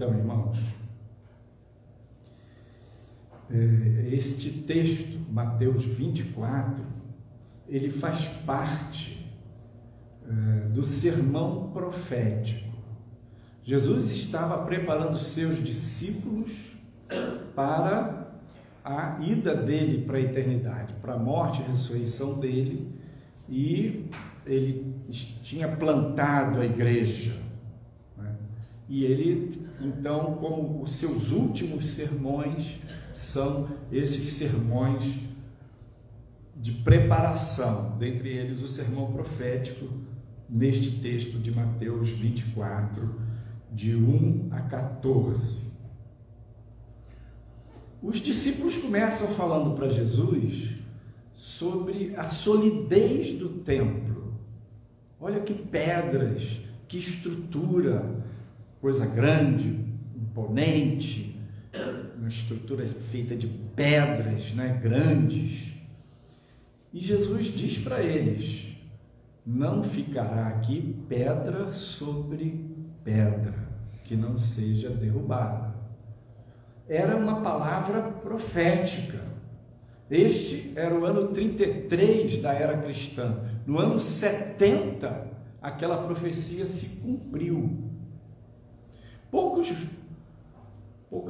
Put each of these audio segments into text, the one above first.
Então, irmãos, este texto, Mateus 24, ele faz parte do sermão profético. Jesus estava preparando seus discípulos para a ida dele para a eternidade, para a morte e ressurreição dele, e ele tinha plantado a igreja, né? E ele, então, como os seus últimos sermões são esses sermões de preparação, dentre eles o sermão profético, neste texto de Mateus 24, de 1 a 14. Os discípulos começam falando para Jesus sobre a solidez do templo. Olha que pedras, que estrutura, coisa grande, imponente, uma estrutura feita de pedras, né, grandes. E Jesus diz para eles: não ficará aqui pedra sobre pedra que não seja derrubada. Era uma palavra profética. Este era o ano 33 da era cristã. No ano 70, aquela profecia se cumpriu. Pouco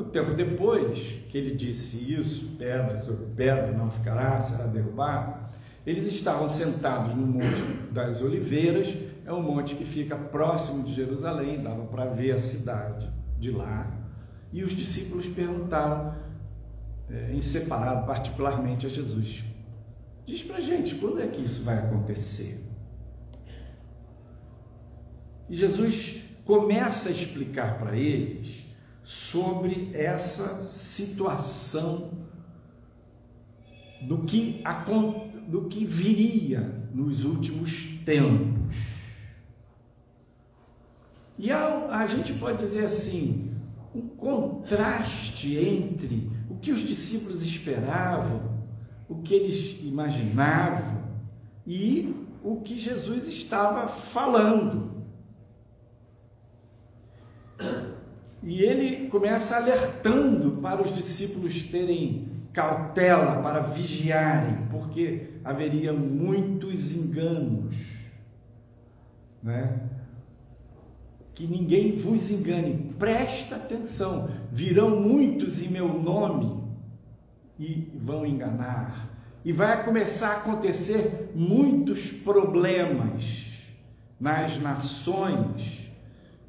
tempo depois que ele disse isso, pedra sobre pedra não ficará, será derrubada, eles estavam sentados no Monte das Oliveiras. É um monte que fica próximo de Jerusalém, dava para ver a cidade de lá. E os discípulos perguntaram, em separado, particularmente a Jesus: diz para a gente, quando é que isso vai acontecer? E Jesus começa a explicar para eles sobre essa situação do que viria nos últimos tempos. E a gente pode dizer assim, um contraste entre o que os discípulos esperavam, o que eles imaginavam e o que Jesus estava falando. E ele começa alertando para os discípulos terem cautela, para vigiarem, porque haveria muitos enganos, né? Que ninguém vos engane, presta atenção, virão muitos em meu nome e vão enganar, e vai começar a acontecer muitos problemas nas nações.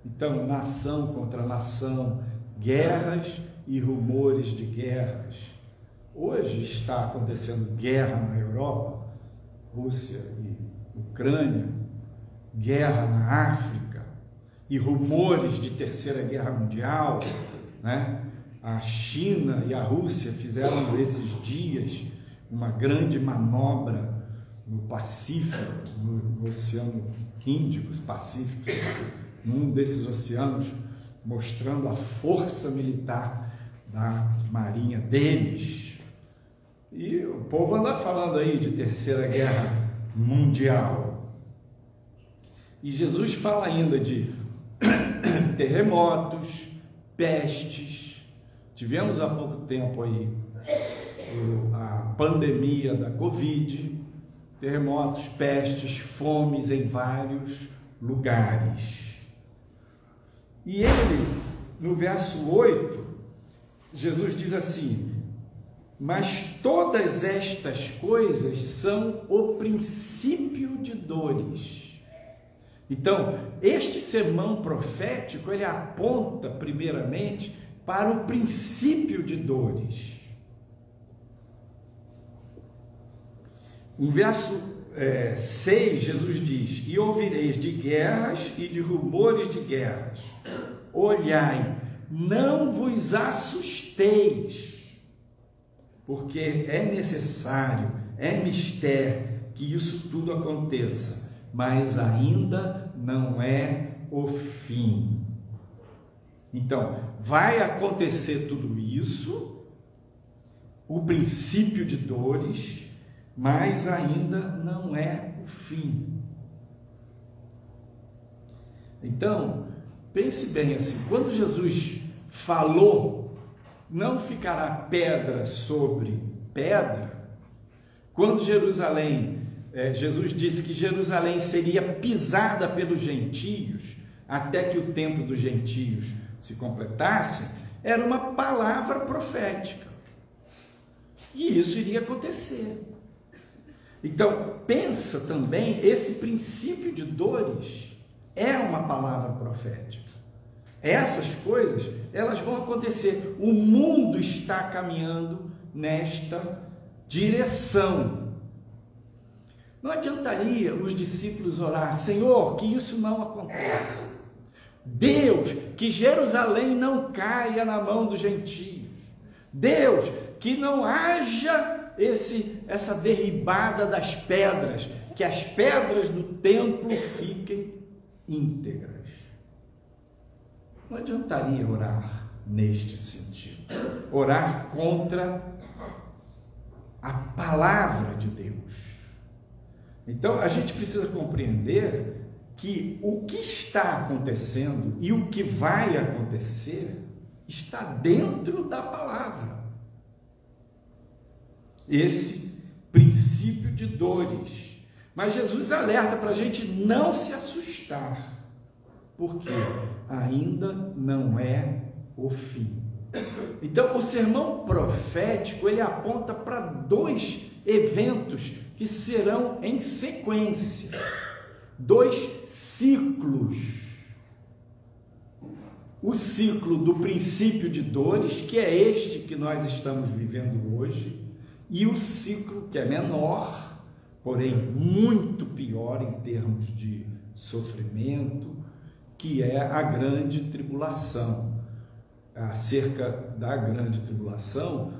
Então, nação contra nação, guerras e rumores de guerras. Hoje está acontecendo guerra na Europa, Rússia e Ucrânia, guerra na África, e rumores de terceira guerra mundial, né? A China e a Rússia fizeram esses dias uma grande manobra no Pacífico, no Oceano Índico, Pacífico, num desses oceanos, mostrando a força militar da marinha deles. E o povo anda falando aí de terceira guerra mundial. E Jesus fala ainda de terremotos, pestes. Tivemos há pouco tempo aí a pandemia da Covid, terremotos, pestes, fomes em vários lugares. E ele, no verso 8, Jesus diz assim: mas todas estas coisas são o princípio de dores. Então, este sermão profético, ele aponta primeiramente para o princípio de dores. No verso 6, Jesus diz: e ouvireis de guerras e de rumores de guerras. Olhai, não vos assusteis, porque é necessário, é mister que isso tudo aconteça, mas ainda não é o fim. Então, vai acontecer tudo isso, o princípio de dores, mas ainda não é o fim. Então, pense bem assim, quando Jesus falou, não ficará pedra sobre pedra. Quando Jesus disse que Jerusalém seria pisada pelos gentios, até que o tempo dos gentios se completasse, era uma palavra profética. E isso iria acontecer. Então, pensa também, esse princípio de dores é uma palavra profética. Essas coisas, elas vão acontecer. O mundo está caminhando nesta direção. Não adiantaria os discípulos orar: Senhor, que isso não aconteça. Deus, que Jerusalém não caia na mão dos gentios. Deus, que não haja essa derribada das pedras, que as pedras do templo fiquem íntegras. Não adiantaria orar neste sentido, orar contra a palavra de Deus. Então a gente precisa compreender que o que está acontecendo e o que vai acontecer está dentro da palavra. Esse princípio de dores. Mas Jesus alerta para a gente não se assustar, porque ainda não é o fim. Então, o sermão profético, ele aponta para 2 eventos que serão em sequência, 2 ciclos. O ciclo do princípio de dores, que é este que nós estamos vivendo hoje, e o ciclo que é menor, porém muito pior em termos de sofrimento, que é a grande tribulação. Acerca da grande tribulação,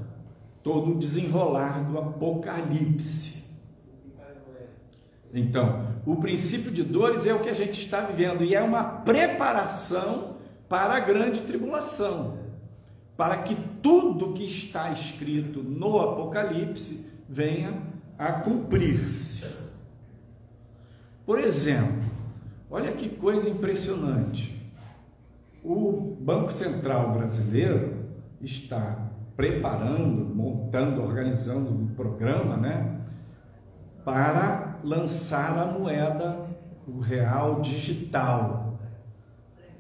todo o desenrolar do Apocalipse. Então, o princípio de dores é o que a gente está vivendo, e é uma preparação para a grande tribulação, para que tudo que está escrito no Apocalipse venha a cumprir-se. Por exemplo, olha que coisa impressionante. O Banco Central brasileiro está preparando, montando, organizando um programa, para lançar a moeda, o real digital,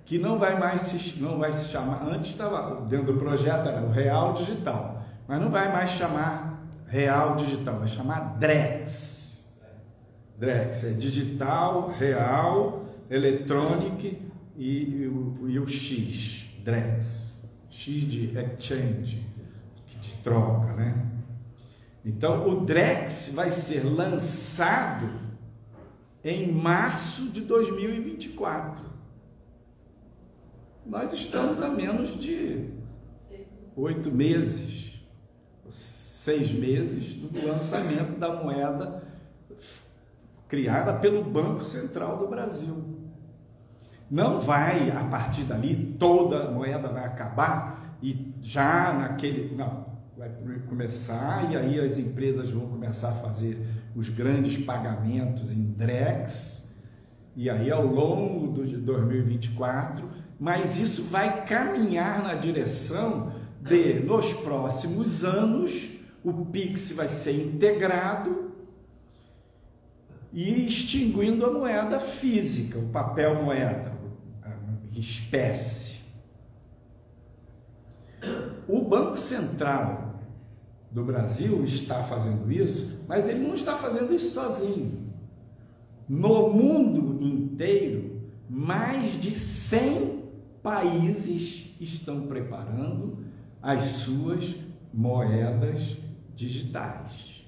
que não vai se chamar, antes estava dentro do projeto, era o real digital, mas não vai mais chamar real digital, vai chamar DREX. DREX é digital, real, eletrônico e o X, DREX, X de exchange, de troca, Então, o DREX vai ser lançado em março de 2024. Nós estamos a menos de 8 meses, 6 meses do lançamento da moeda criada pelo Banco Central do Brasil. Não vai, a partir dali, toda a moeda vai acabar e já naquele... Não, vai começar e aí as empresas vão começar a fazer os grandes pagamentos em DREX, e aí ao longo de 2024, mas isso vai caminhar na direção de, nos próximos anos, o Pix vai ser integrado e extinguindo a moeda física, o papel moeda, a espécie. O Banco Central do Brasil está fazendo isso, mas ele não está fazendo isso sozinho. No mundo inteiro, mais de 100 países estão preparando as suas moedas digitais.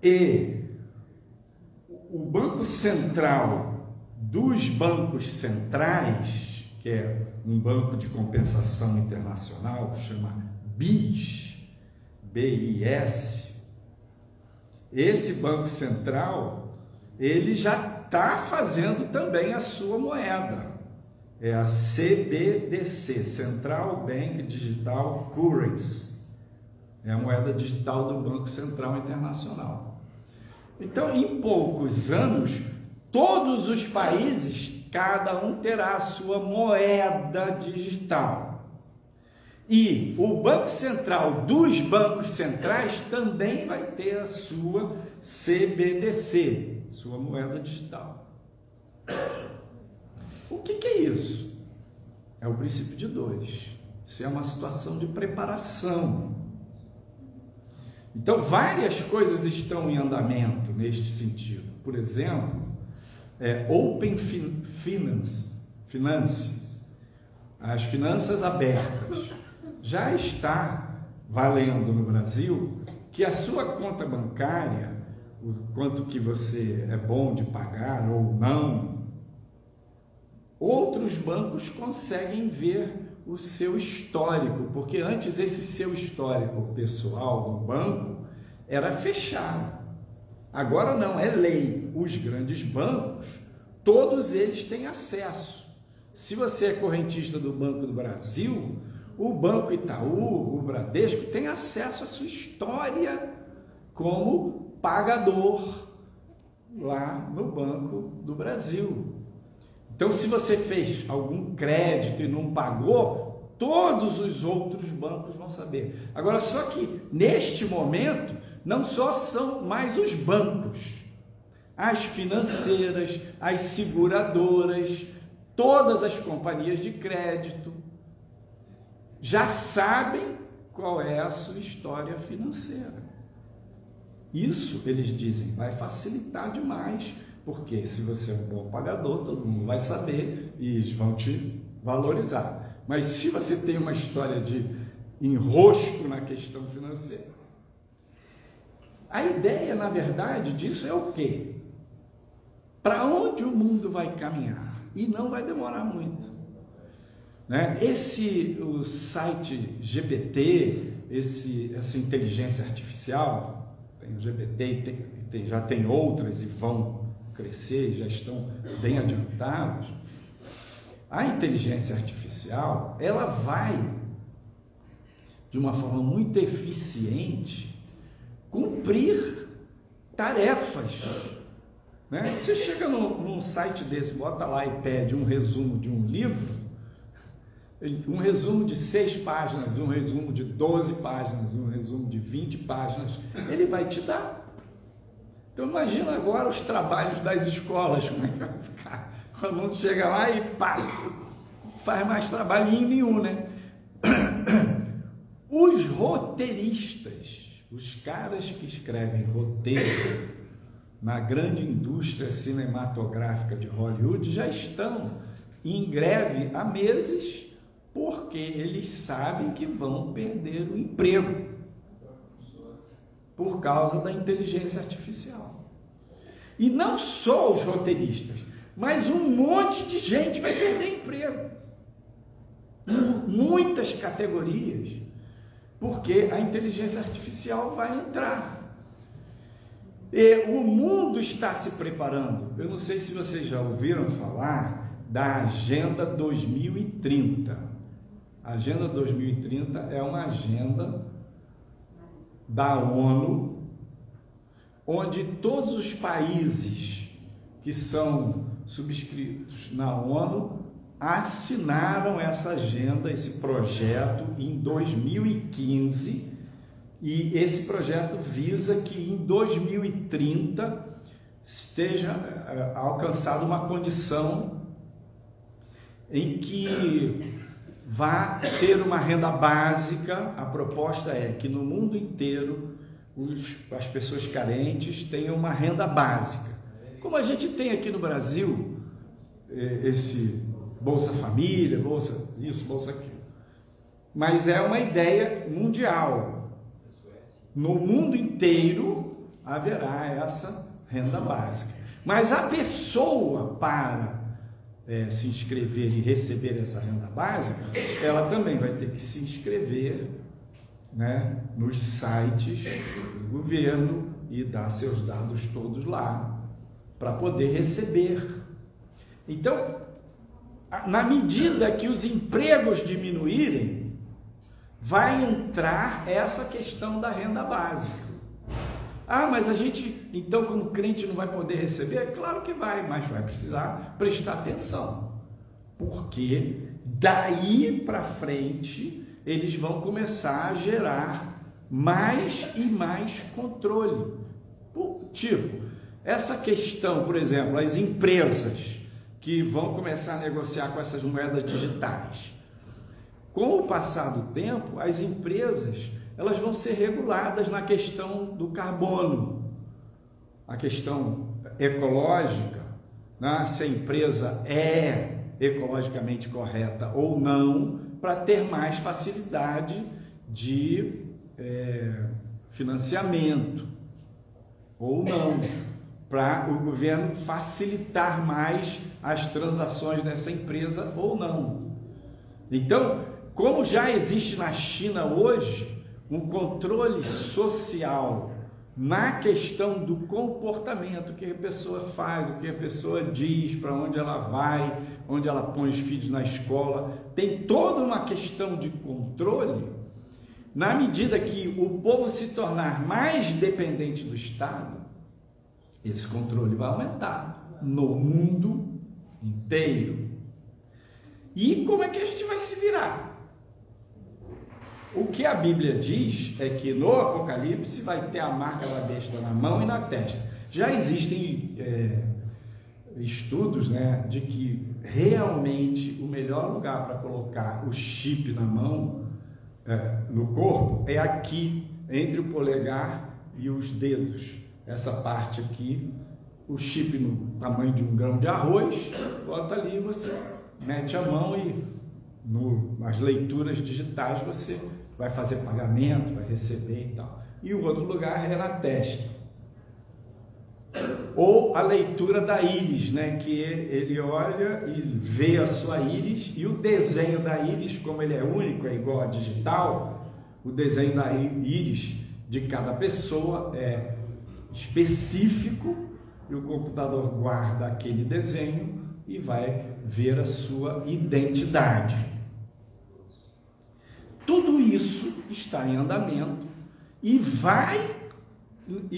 E o Banco Central dos bancos centrais, que é um banco de compensação internacional, chama BIS, BIS, esse Banco Central, ele já está fazendo também a sua moeda, é a CBDC, Central Bank Digital Currency, é a moeda digital do Banco Central Internacional. Então, em poucos anos, todos os países cada um terá a sua moeda digital. E o Banco Central dos bancos centrais também vai ter a sua CBDC, sua moeda digital. O que é isso? É o princípio de dores. Isso é uma situação de preparação. Então, várias coisas estão em andamento neste sentido. Por exemplo, Open Finance, as finanças abertas. Já está valendo no Brasil que a sua conta bancária, o quanto que você é bom de pagar ou não, outros bancos conseguem ver o seu histórico, porque antes esse seu histórico pessoal do banco era fechado. Agora não, é lei. Os grandes bancos, todos eles têm acesso. Se você é correntista do Banco do Brasil, o Banco Itaú, o Bradesco, tem acesso à sua história como pagador lá no Banco do Brasil. Então, se você fez algum crédito e não pagou, todos os outros bancos vão saber. Agora, só que neste momento, não só são mais os bancos, as financeiras, as seguradoras, todas as companhias de crédito já sabem qual é a sua história financeira. Isso, eles dizem, vai facilitar demais, porque se você é um bom pagador, todo mundo vai saber e eles vão te valorizar. Mas se você tem uma história de enrosco na questão financeira, a ideia, na verdade, disso é o quê? Para onde o mundo vai caminhar? E não vai demorar muito. Né? O site GPT, essa inteligência artificial, tem o GPT, já tem outras e vão crescer, já estão bem adiantados. A inteligência artificial, ela vai, de uma forma muito eficiente, cumprir tarefas. Né? Você chega num site desse, bota lá e pede um resumo de um livro, um resumo de 6 páginas, um resumo de 12 páginas, um resumo de 20 páginas, ele vai te dar. Então imagina agora os trabalhos das escolas, como é que vai ficar? O aluno chega lá e pá, faz mais trabalhinho nenhum, né? Os roteiristas, os caras que escrevem roteiro na grande indústria cinematográfica de Hollywood já estão em greve há meses, porque eles sabem que vão perder o emprego por causa da inteligência artificial. E não só os roteiristas, mas um monte de gente vai perder emprego. Muitas categorias, porque a inteligência artificial vai entrar. E o mundo está se preparando. Eu não sei se vocês já ouviram falar da Agenda 2030. A Agenda 2030 é uma agenda da ONU, onde todos os países que são subscritos na ONU assinaram essa agenda, esse projeto em 2015, e esse projeto visa que em 2030 esteja alcançada uma condição em que vá ter uma renda básica. A proposta é que no mundo inteiro as pessoas carentes tenham uma renda básica. Como a gente tem aqui no Brasil, esse Bolsa Família, Bolsa isso, Bolsa aquilo. Mas é uma ideia mundial. No mundo inteiro haverá essa renda básica. Mas a pessoa, para se inscrever e receber essa renda básica, ela também vai ter que se inscrever, né, nos sites do governo e dar seus dados todos lá para poder receber. Então, na medida que os empregos diminuírem, vai entrar essa questão da renda básica. Ah, mas a gente, então, como crente, não vai poder receber? Claro que vai, mas vai precisar prestar atenção, porque daí para frente eles vão começar a gerar mais e mais controle. Tipo, essa questão, por exemplo, as empresas que vão começar a negociar com essas moedas digitais. Com o passar do tempo, as empresas elas vão ser reguladas na questão do carbono, a questão ecológica, né? Se a empresa é ecologicamente correta ou não, para ter mais facilidade de financiamento ou não, para o governo facilitar mais as transações dessa empresa ou não. Então, como já existe na China hoje um controle social na questão do comportamento, o que a pessoa faz, o que a pessoa diz, para onde ela vai, onde ela põe os filhos na escola, tem toda uma questão de controle. Na medida que o povo se tornar mais dependente do Estado, esse controle vai aumentar no mundo inteiro. E como é que a gente vai se virar? O que a Bíblia diz é que no Apocalipse vai ter a marca da besta na mão e na testa. Já existem estudos, né, de que realmente o melhor lugar para colocar o chip na mão, no corpo, é aqui, entre o polegar e os dedos. Essa parte aqui, o chip no tamanho de um grão de arroz, bota ali, você mete a mão e nas leituras digitais você vai fazer pagamento, vai receber e tal. E o outro lugar é na testa. Ou a leitura da íris, né? Que ele olha e vê a sua íris, e o desenho da íris, como ele é único, é igual a digital, o desenho da íris de cada pessoa é específico, e o computador guarda aquele desenho e vai ver a sua identidade. Tudo isso está em andamento e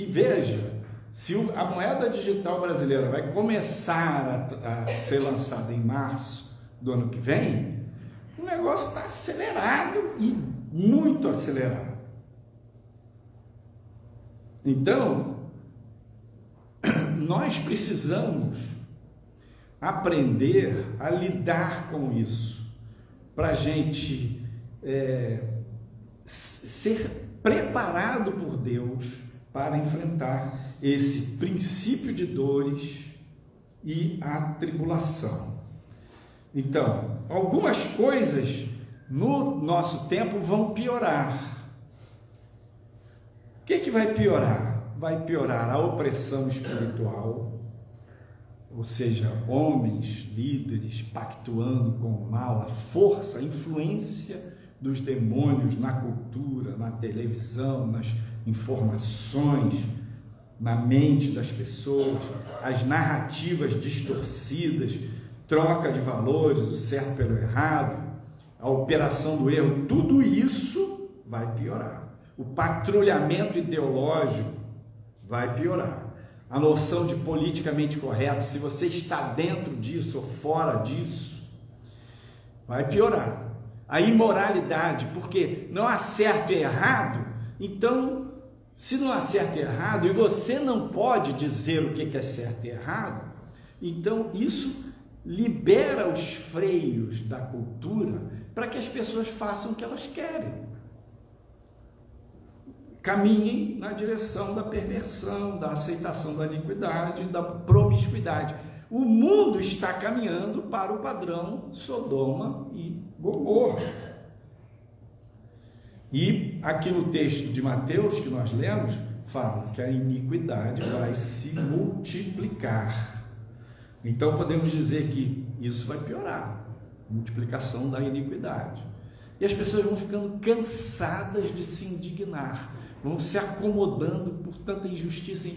veja, se a moeda digital brasileira vai começar a ser lançada em março do ano que vem, o negócio está acelerado e muito acelerado. Então, nós precisamos aprender a lidar com isso, para a gente ser preparado por Deus para enfrentar esse princípio de dores e a tribulação. Então, algumas coisas no nosso tempo vão piorar. O que vai piorar? Vai piorar a opressão espiritual, ou seja, homens, líderes pactuando com o mal, a força, a influência dos demônios na cultura, na televisão, nas informações, na mente das pessoas, as narrativas distorcidas, troca de valores, o certo pelo errado, a operação do erro, tudo isso vai piorar. O patrulhamento ideológico vai piorar. A noção de politicamente correto, se você está dentro disso ou fora disso, vai piorar. A imoralidade, porque não há certo e errado, então, se não há certo e errado, e você não pode dizer o que é certo e errado, então isso libera os freios da cultura para que as pessoas façam o que elas querem. Caminhem na direção da perversão, da aceitação da iniquidade, da promiscuidade. O mundo está caminhando para o padrão Sodoma e Gomorra. E aqui no texto de Mateus que nós lemos, fala que a iniquidade vai se multiplicar. Então podemos dizer que isso vai piorar, a multiplicação da iniquidade. E as pessoas vão ficando cansadas de se indignar, vão se acomodando por tanta injustiça,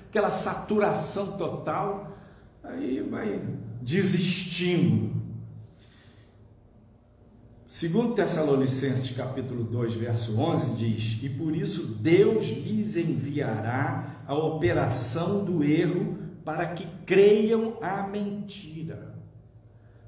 aquela saturação total, aí vai desistindo. Segundo Tessalonicenses capítulo 2, verso 11, diz: e por isso Deus lhes enviará a operação do erro para que creiam a mentira.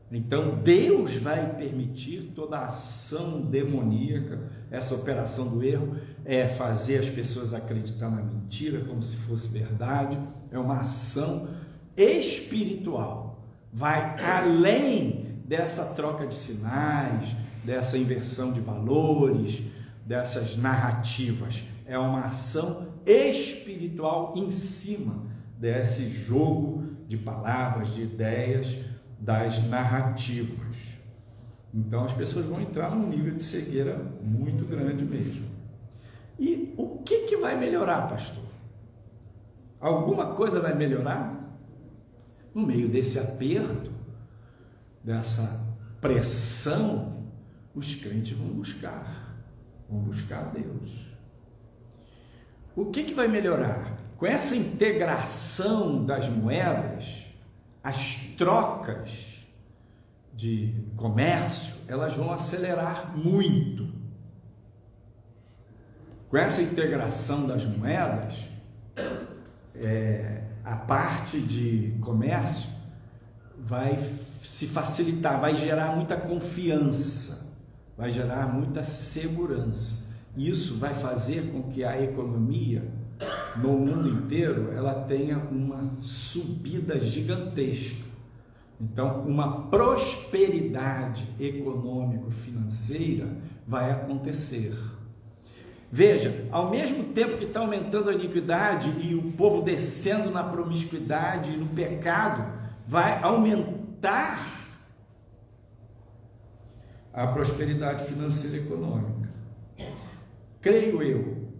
Então Deus vai permitir toda a ação demoníaca. Essa operação do erro é fazer as pessoas acreditar na mentira como se fosse verdade. É uma ação espiritual, vai além dessa troca de sinais, dessa inversão de valores, dessas narrativas. É uma ação espiritual em cima desse jogo de palavras, de ideias, das narrativas. Então as pessoas vão entrar num nível de cegueira muito grande mesmo. E o que vai melhorar, pastor? Alguma coisa vai melhorar? No meio desse aperto, dessa pressão, os crentes vão buscar Deus. O que vai melhorar? Com essa integração das moedas, as trocas de comércio, elas vão acelerar muito. Com essa integração das moedas, a parte de comércio vai se facilitar, vai gerar muita confiança, vai gerar muita segurança. Isso vai fazer com que a economia no mundo inteiro ela tenha uma subida gigantesca. Então, uma prosperidade econômico-financeira vai acontecer. Veja, ao mesmo tempo que está aumentando a iniquidade e o povo descendo na promiscuidade e no pecado, vai aumentar a prosperidade financeira e econômica. Creio eu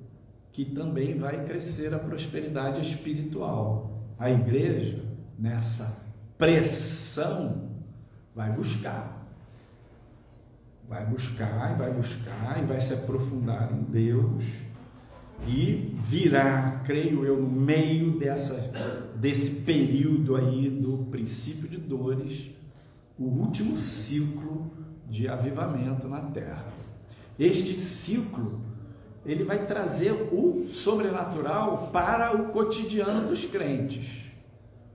que também vai crescer a prosperidade espiritual. A igreja, nessa pressão, vai buscar e vai se aprofundar em Deus e virá, creio eu, no meio desse período aí do princípio de dores, o último ciclo de avivamento na terra. Este ciclo, ele vai trazer o sobrenatural para o cotidiano dos crentes.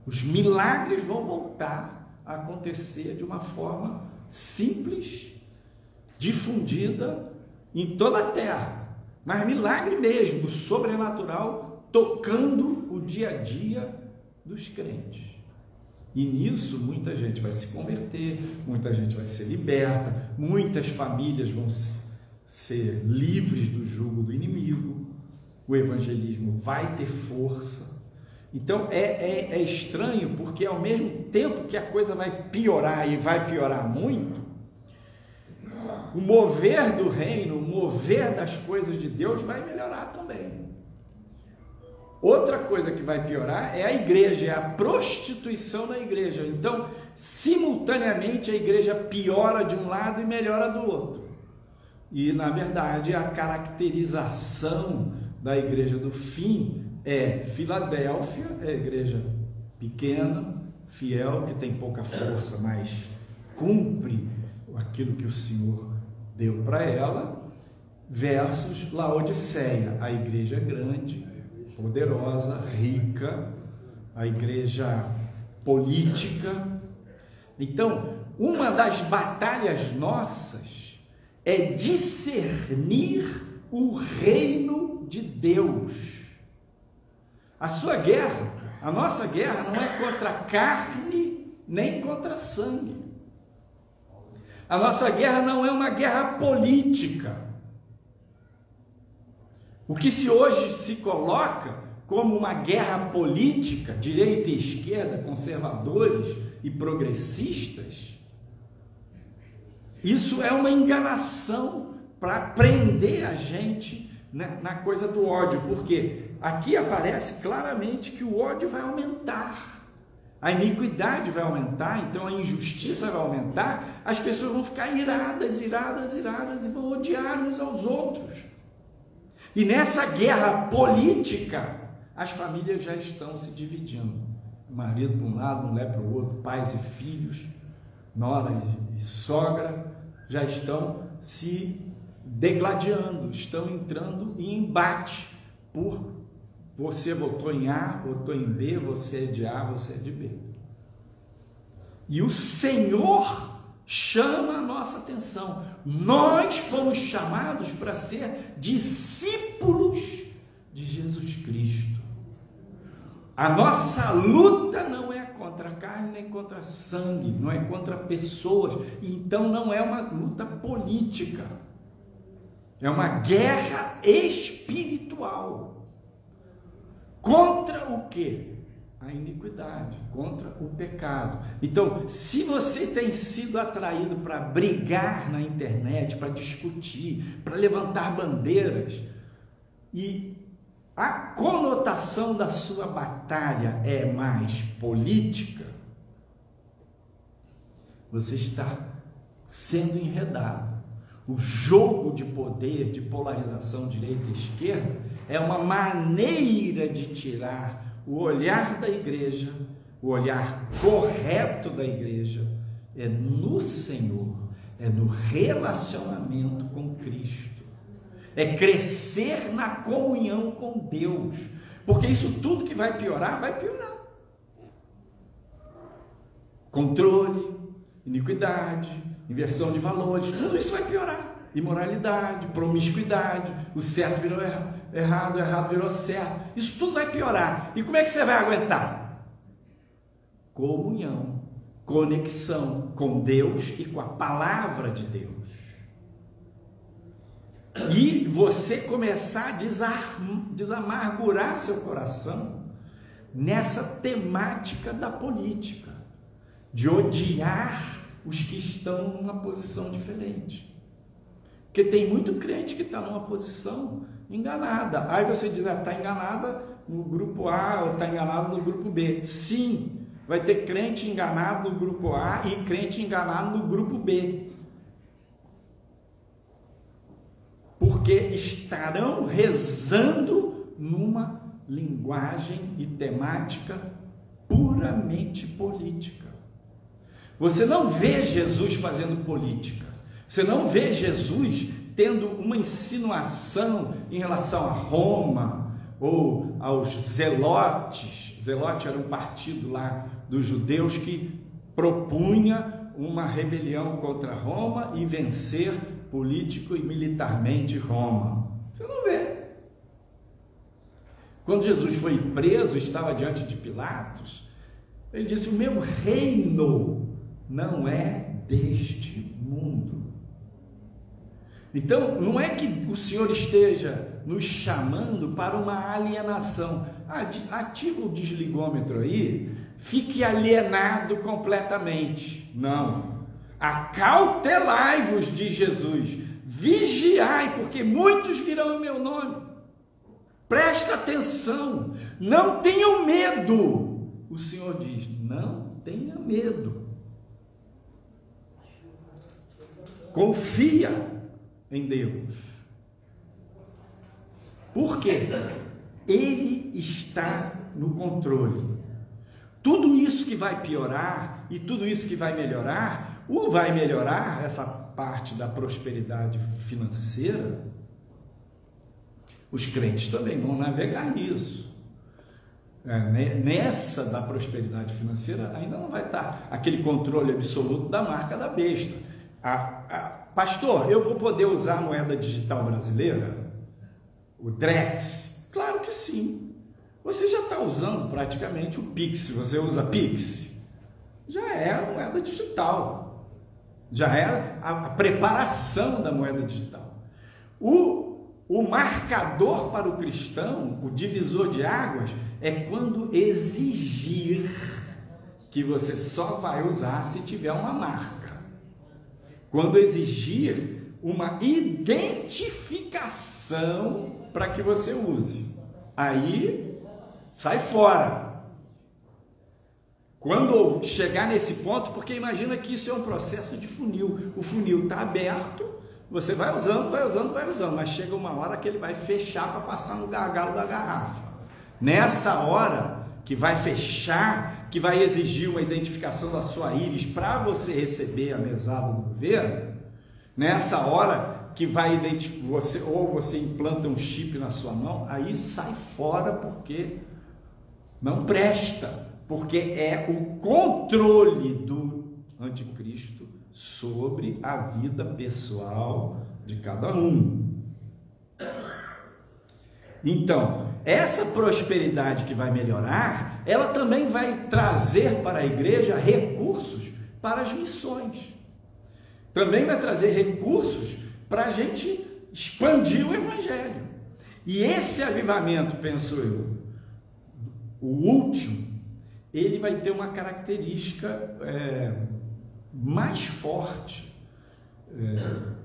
Os milagres vão voltar a acontecer de uma forma simples, difundida em toda a terra, mas milagre mesmo, sobrenatural, tocando o dia a dia dos crentes. E nisso muita gente vai se converter, muita gente vai ser liberta, muitas famílias vão ser livres do jugo do inimigo, o evangelismo vai ter força. Então é estranho, porque ao mesmo tempo que a coisa vai piorar e vai piorar muito, o mover do reino, o mover das coisas de Deus vai melhorar também. Outra coisa que vai piorar é a igreja, é a prostituição da igreja. Então, simultaneamente a igreja piora de um lado e melhora do outro. E, na verdade, a caracterização da igreja do fim é Filadélfia, é a igreja pequena, fiel, que tem pouca força, mas cumpre aquilo que o Senhor deu para ela, versus Laodiceia, a igreja grande, poderosa, rica, a igreja política. Então, uma das batalhas nossas é discernir o reino de Deus. A sua guerra, a nossa guerra não é contra a carne nem contra sangue. A nossa guerra não é uma guerra política. O que hoje se coloca como uma guerra política, direita e esquerda, conservadores e progressistas, isso é uma enganação para prender a gente na coisa do ódio, porque aqui aparece claramente que o ódio vai aumentar. A iniquidade vai aumentar, então a injustiça vai aumentar, as pessoas vão ficar iradas e vão odiar uns aos outros. E nessa guerra política, as famílias já estão se dividindo. Marido para um lado, mulher para o outro, pais e filhos, nora e sogra, já estão se degladiando, estão entrando em embate por você votou em A, votou em B, você é de A, você é de B. E o Senhor chama a nossa atenção. Nós fomos chamados para ser discípulos de Jesus Cristo. A nossa luta não é contra a carne nem contra sangue, não é contra pessoas, então não é uma luta política, é uma guerra espiritual. Contra o quê? A iniquidade, contra o pecado. Então, se você tem sido atraído para brigar na internet, para discutir, para levantar bandeiras, e a conotação da sua batalha é mais política, você está sendo enredado. O jogo de poder, de polarização direita e esquerda, é uma maneira de tirar o olhar da igreja, o olhar correto da igreja, é no Senhor, é no relacionamento com Cristo, é crescer na comunhão com Deus, porque isso tudo que vai piorar, controle, iniquidade, inversão de valores, tudo isso vai piorar. Imoralidade, promiscuidade, o certo virou errado, o errado virou certo. Isso tudo vai piorar. E como é que você vai aguentar? Comunhão, conexão com Deus e com a palavra de Deus. E você começar a desamargurar seu coração nessa temática da política, de odiar os que estão numa posição diferente. Porque tem muito crente que está numa posição enganada. Aí você diz, está enganada no grupo A ou está enganado no grupo B. Sim, vai ter crente enganado no grupo A e crente enganado no grupo B. Porque estarão rezando numa linguagem e temática puramente política. Você não vê Jesus fazendo política. Você não vê Jesus tendo uma insinuação em relação a Roma ou aos zelotes. Zelote era um partido lá dos judeus que propunha uma rebelião contra Roma e vencer político e militarmente Roma. Você não vê. Quando Jesus foi preso, estava diante de Pilatos, ele disse, o meu reino não é deste mundo. Então, não é que o Senhor esteja nos chamando para uma alienação. Ativa o desligômetro aí, fique alienado completamente. Não. Acautelai-vos, diz Jesus. Vigiai, porque muitos virão em meu nome. Presta atenção. Não tenham medo. O Senhor diz, não tenha medo. Confia em Deus. Por quê? Ele está no controle. Tudo isso que vai piorar e tudo isso que vai melhorar, ou vai melhorar essa parte da prosperidade financeira, os crentes também vão navegar nisso. Nessa da prosperidade financeira ainda não vai estar aquele controle absoluto da marca da besta. Pastor, eu vou poder usar a moeda digital brasileira? O Drex? Claro que sim. Você já está usando praticamente o Pix. Você usa Pix? Já é a moeda digital. Já é a preparação da moeda digital. O marcador para o cristão, o divisor de águas, é quando exigir que você só vai usar se tiver uma marca. Quando exigir uma identificação para que você use, aí sai fora. Quando chegar nesse ponto, porque imagina que isso é um processo de funil, o funil está aberto, você vai usando, mas chega uma hora que ele vai fechar para passar no gargalo da garrafa. Nessa hora que vai fechar, que vai exigir uma identificação da sua íris para você receber a mesada do governo, Nessa hora que vai identificar você, ou você implanta um chip na sua mão, aí sai fora, porque não presta, porque é o controle do anticristo sobre a vida pessoal de cada um. Então, essa prosperidade que vai melhorar, ela também vai trazer para a igreja recursos para as missões. Também vai trazer recursos para a gente expandir o evangelho. E esse avivamento, penso eu, o último, ele vai ter uma característica mais forte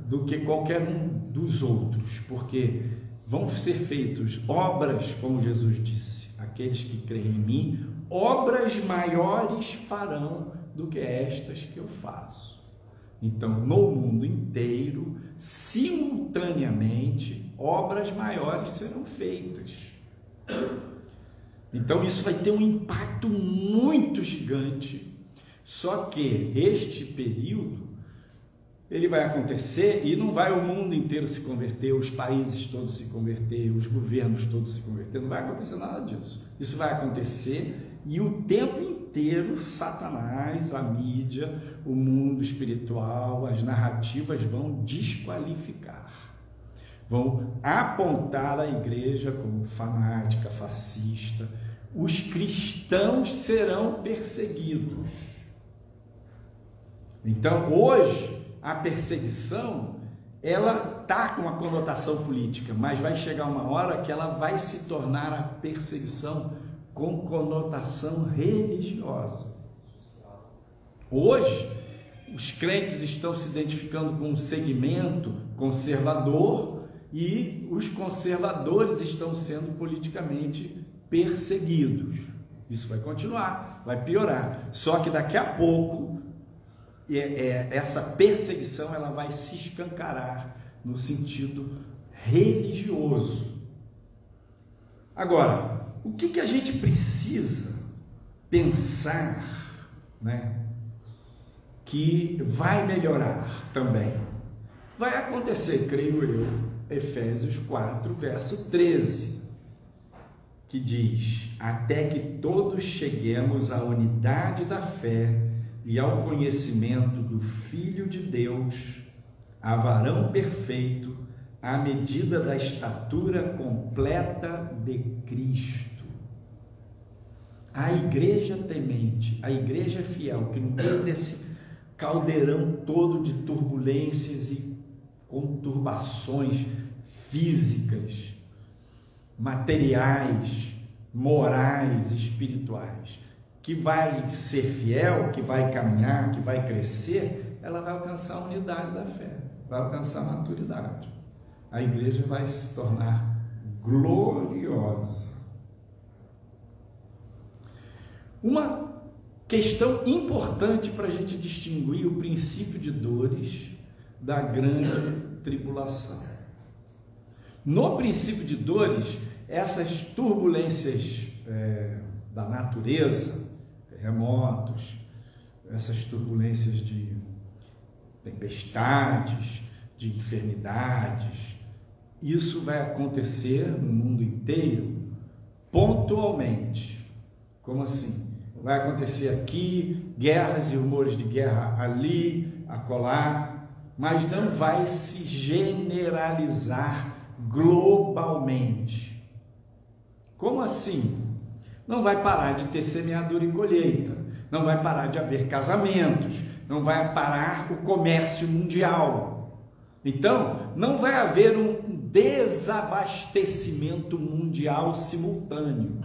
do que qualquer um dos outros, porque vão ser feitas obras, como Jesus disse, aqueles que creem em mim, obras maiores farão do que estas que eu faço. Então, no mundo inteiro, simultaneamente, obras maiores serão feitas. Então, isso vai ter um impacto muito gigante. Só que este período, ele vai acontecer e não vai o mundo inteiro se converter, os países todos se converter, os governos todos se converter, não vai acontecer nada disso. Isso vai acontecer e o tempo inteiro Satanás, a mídia, o mundo espiritual, as narrativas vão desqualificar, vão apontar a igreja como fanática, fascista. Os cristãos serão perseguidos. Então, hoje, a perseguição, ela está com uma conotação política, mas vai chegar uma hora que ela vai se tornar a perseguição com conotação religiosa. Hoje, os crentes estão se identificando com um segmento conservador e os conservadores estão sendo politicamente perseguidos. Isso vai continuar, vai piorar. Só que daqui a pouco, essa perseguição ela vai se escancarar no sentido religioso. Agora, o que a gente precisa pensar, né, que vai melhorar também? Vai acontecer, creio eu, Efésios 4, verso 13, que diz: até que todos cheguemos à unidade da fé e ao conhecimento do Filho de Deus, a varão perfeito, à medida da estatura completa de Cristo. A igreja temente, a igreja fiel, que no meio desse caldeirão todo de turbulências e conturbações físicas, materiais, morais, espirituais, que vai ser fiel, que vai caminhar, que vai crescer, ela vai alcançar a unidade da fé, vai alcançar a maturidade. A igreja vai se tornar gloriosa. Uma questão importante para a gente distinguir o princípio de dores da grande tribulação. No princípio de dores, essas turbulências da natureza, terremotos, essas turbulências de tempestades, de enfermidades, isso vai acontecer no mundo inteiro pontualmente. Como assim? Vai acontecer aqui, guerras e rumores de guerra ali, acolá, mas não vai se generalizar globalmente. Como assim? Não vai parar de ter semeadura e colheita, não vai parar de haver casamentos, não vai parar o comércio mundial. Então, não vai haver um desabastecimento mundial simultâneo.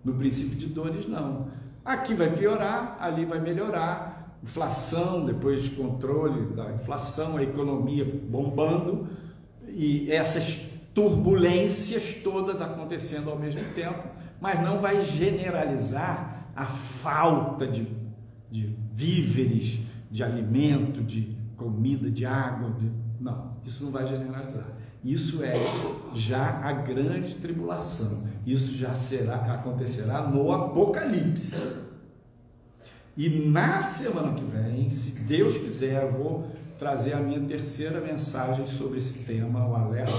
No princípio de dores, não. Aqui vai piorar, ali vai melhorar. Inflação, depois de controle da inflação, a economia bombando e essas turbulências todas acontecendo ao mesmo tempo, mas não vai generalizar a falta de víveres, de alimento, de comida, de água. Não, isso não vai generalizar. Isso é já a grande tribulação. Isso já acontecerá no Apocalipse. E na semana que vem, se Deus quiser, eu vou trazer a minha terceira mensagem sobre esse tema, o alerta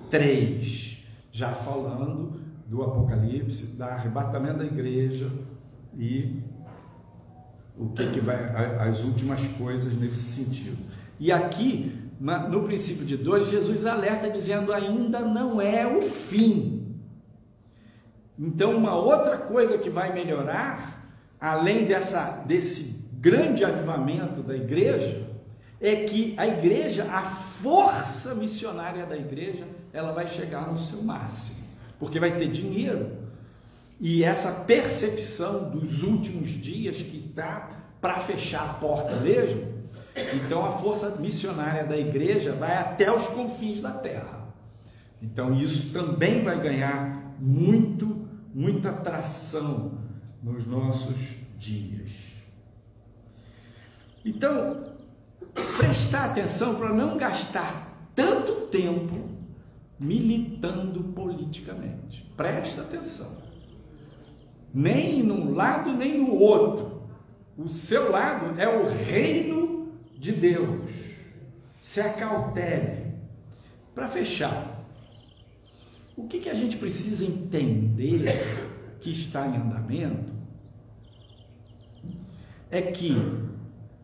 3, já falando do Apocalipse, do arrebatamento da igreja e o que vai, as últimas coisas nesse sentido. E aqui, no princípio de dores, Jesus alerta dizendo: ainda não é o fim. Então, uma outra coisa que vai melhorar, além desse grande avivamento da igreja, é que a igreja, a força missionária da igreja, ela vai chegar no seu máximo, porque vai ter dinheiro, e essa percepção dos últimos dias que está para fechar a porta mesmo. Então a força missionária da igreja vai até os confins da terra. Então isso também vai ganhar muita atração nos nossos dias. Então, prestar atenção para não gastar tanto tempo militando politicamente. Presta atenção. Nem num lado, nem no outro. O seu lado é o reino de Deus. Se acautele. Para fechar, o que a gente precisa entender que está em andamento é que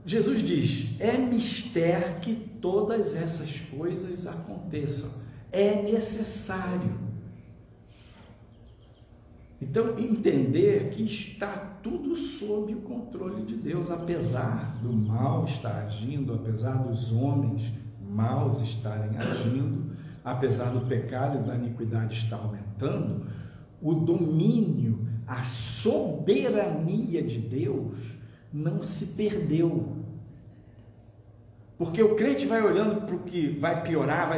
Jesus diz: é mister que todas essas coisas aconteçam. É necessário. Então, entender que está tudo sob o controle de Deus, apesar do mal estar agindo, apesar dos homens maus estarem agindo, apesar do pecado e da iniquidade estar aumentando, o domínio, a soberania de Deus não se perdeu. Porque o crente vai olhando para o que vai piorar,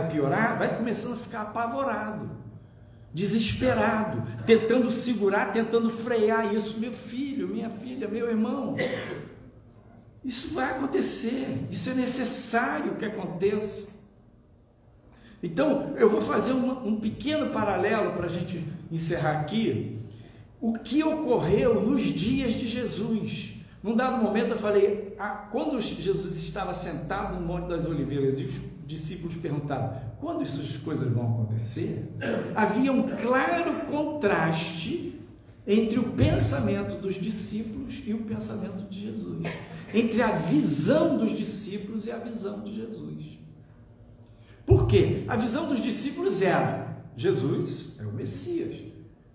vai começando a ficar apavorado, desesperado, tentando segurar, tentando frear isso. Meu filho, minha filha, meu irmão, isso vai acontecer, isso é necessário que aconteça. Então, eu vou fazer um pequeno paralelo para a gente encerrar aqui. O que ocorreu nos dias de Jesus? Num dado momento eu falei, quando Jesus estava sentado no Monte das Oliveiras e os discípulos perguntaram: quando essas coisas vão acontecer? Havia um claro contraste entre o pensamento dos discípulos e o pensamento de Jesus, entre a visão dos discípulos e a visão de Jesus. Por quê? A visão dos discípulos era: Jesus é o Messias,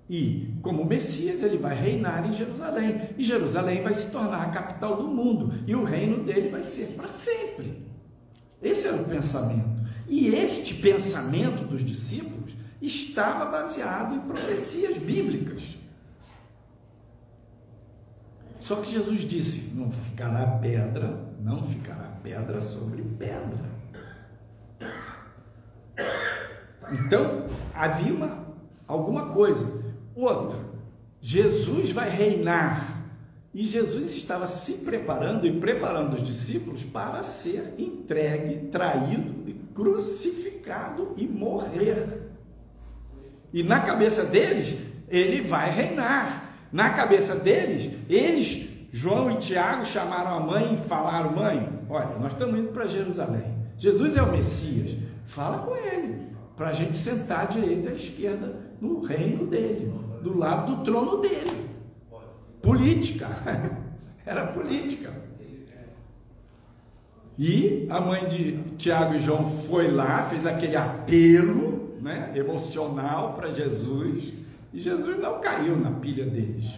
e como Messias ele vai reinar em Jerusalém, e Jerusalém vai se tornar a capital do mundo, e o reino dele vai ser para sempre. Esse era o pensamento. E este pensamento dos discípulos estava baseado em profecias bíblicas. Só que Jesus disse: não ficará pedra sobre pedra. Então, havia alguma coisa. Outra, Jesus vai reinar, e Jesus estava se preparando e preparando os discípulos para ser entregue, traído, crucificado e morrer. E na cabeça deles, ele vai reinar. Na cabeça deles, João e Tiago chamaram a mãe e falaram: mãe, olha, nós estamos indo para Jerusalém, Jesus é o Messias, fala com ele, para a gente sentar à direita e à esquerda no reino dele, do lado do trono dele. Política, era política. E a mãe de Tiago e João foi lá, fez aquele apelo, né, emocional para Jesus, e Jesus não caiu na pilha deles.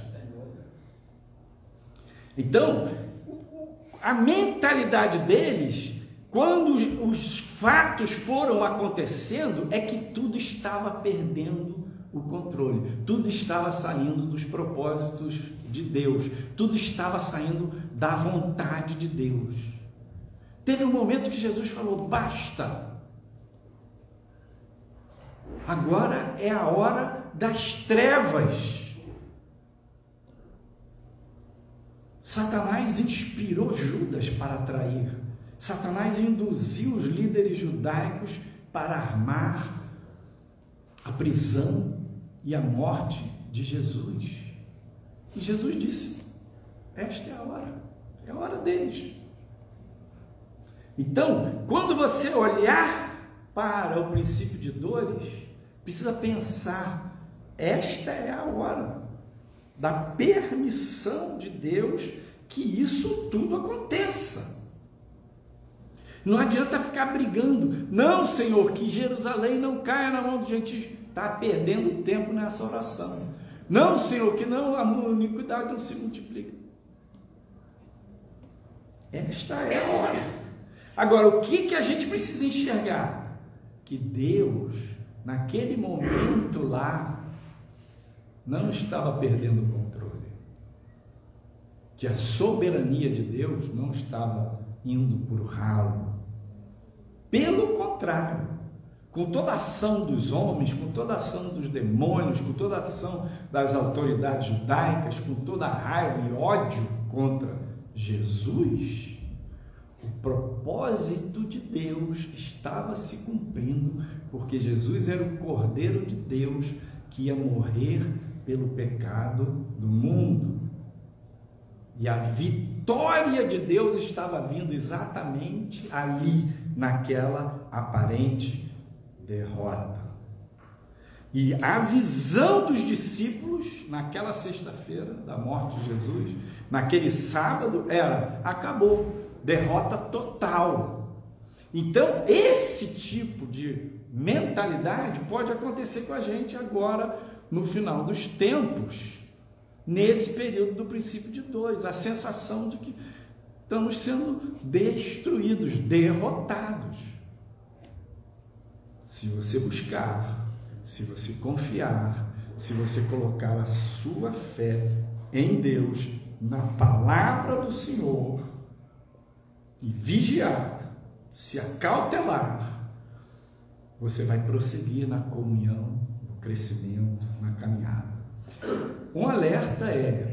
Então, a mentalidade deles, quando os fatos foram acontecendo, é que tudo estava perdendo o controle, tudo estava saindo dos propósitos de Deus, tudo estava saindo da vontade de Deus. Teve um momento que Jesus falou: basta, agora é a hora das trevas. Satanás inspirou Judas para trair, Satanás induziu os líderes judaicos para armar a prisão e a morte de Jesus. E Jesus disse: esta é a hora deles. Então, quando você olhar para o princípio de dores, precisa pensar, esta é a hora da permissão de Deus que isso tudo aconteça. Não adianta ficar brigando. Não, Senhor, que Jerusalém não caia na mão de gente. Está perdendo tempo nessa oração. Não, Senhor, que não a iniquidade não se multiplique. Esta é a hora. Agora, o que a gente precisa enxergar? Que Deus, naquele momento lá, não estava perdendo o controle. Que a soberania de Deus não estava indo por ralo. Pelo contrário, com toda a ação dos homens, com toda a ação dos demônios, com toda a ação das autoridades judaicas, com toda a raiva e ódio contra Jesus, o propósito de Deus estava se cumprindo, porque Jesus era o Cordeiro de Deus que ia morrer pelo pecado do mundo. E a vitória de Deus estava vindo exatamente ali, naquela aparente derrota. E a visão dos discípulos naquela sexta-feira da morte de Jesus, naquele sábado, era: acabou, derrota total. Então, esse tipo de mentalidade pode acontecer com a gente agora, no final dos tempos, nesse período do princípio de dores, a sensação de que estamos sendo destruídos, derrotados. Se você buscar, se você confiar, se você colocar a sua fé em Deus, na palavra do Senhor, e vigiar, se acautelar, você vai prosseguir na comunhão, no crescimento, na caminhada. Um alerta é,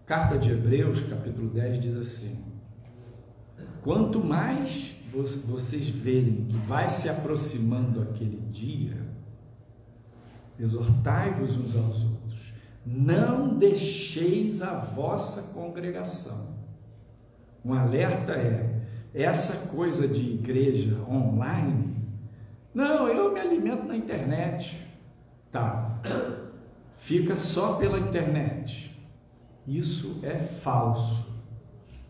Carta de Hebreus, capítulo 10, diz assim: quanto mais vocês verem que vai se aproximando aquele dia, exortai-vos uns aos outros, não deixeis a vossa congregação. Um alerta é, essa coisa de igreja online, não, eu me alimento na internet, tá, fica só pela internet. Isso é falso.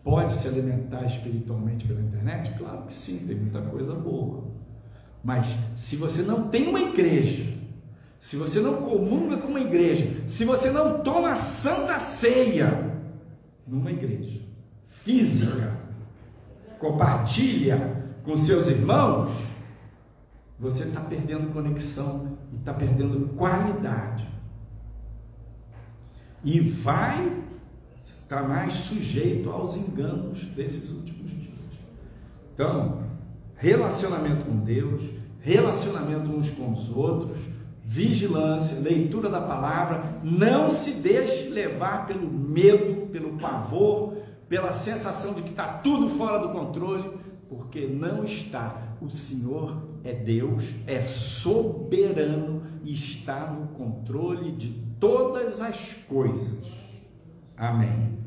Pode se alimentar espiritualmente pela internet? Claro que sim, tem muita coisa boa. Mas se você não tem uma igreja, se você não comunga com uma igreja, se você não toma a Santa Ceia numa igreja física, compartilha com seus irmãos, você está perdendo conexão e está perdendo qualidade. E vai estar mais sujeito aos enganos desses últimos dias. Então, relacionamento com Deus, relacionamento uns com os outros, vigilância, leitura da palavra, não se deixe levar pelo medo, pelo pavor, pela sensação de que está tudo fora do controle, porque não está. O Senhor é Deus, é soberano e está no controle de todas as coisas. Amém.